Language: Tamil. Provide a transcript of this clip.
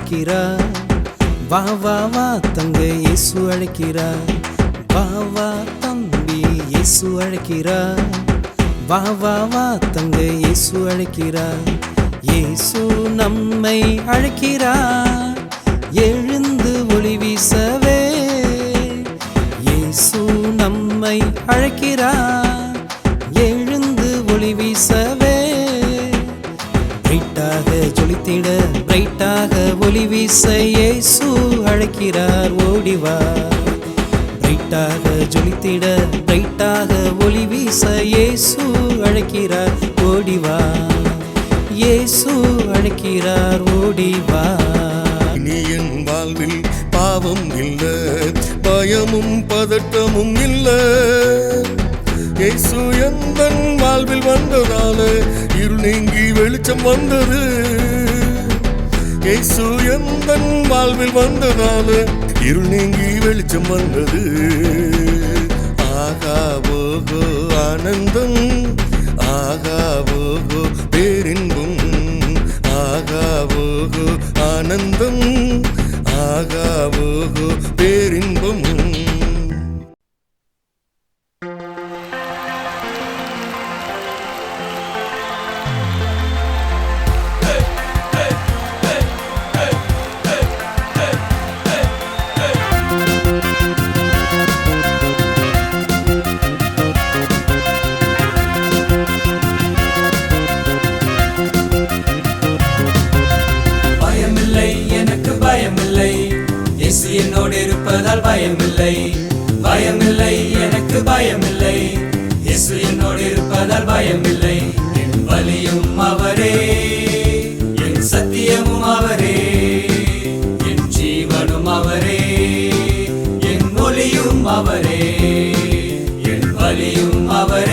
அழைக்கிறார். வா வா வா தங்க இயேசு அழைக்கிறார். வா வா தம்பி இயேசு அழைக்கிறார். வா வா வா தங்க இயேசு அழைக்கிறார். இயேசு நம்மை அழைக்கிறார் எழுந்து ஒளி வீசவே. இயேசு நம்மை அழைக்கிறார் எழுந்து ஒளி வீசவே. பிரைட்டாக ஜொலித்திட பிரைட்டாக ஒளி வீச இயேசு அழைக்கிறார் ஓடிவா. பிரைட்டாக ஜொலித்திட பிரைட்டாக ஒளி வீச இயேசு அழைக்கிறார் ஓடிவா. இயேசு அழைக்கிறார் ஓடிவா. நீ என் வாழ்வில் பாவம் இல்ல, பயமும் பதட்டமும் இல்ல. இயேசு எந்தன் வாழ்வில் வந்ததால இருள் நீங்கி வெளிச்சம் வந்தது. இயேசு எந்தன் வாழ்வில் வந்ததால இருள் நீங்கி வெளிச்சம் வந்தது. ஆகா ஓகோ ஆனந்தம், ஆகா ஓகோ பேரின்பம், ஆகா ஓகோ ஆனந்தம், ஆகா ஓகோ பேரின்பம். என்னோடு இருப்பதால் பயமில்லை, பயமில்லை, எனக்கு பயமில்லை. இயேசு என்னோடு இருப்பதால் பயமில்லை. என் வலியும் அவரே, என் சத்தியமும் அவரே, என் ஜீவனும் அவரே, என் ஒளியும் அவரே, என் வலியும் அவரே,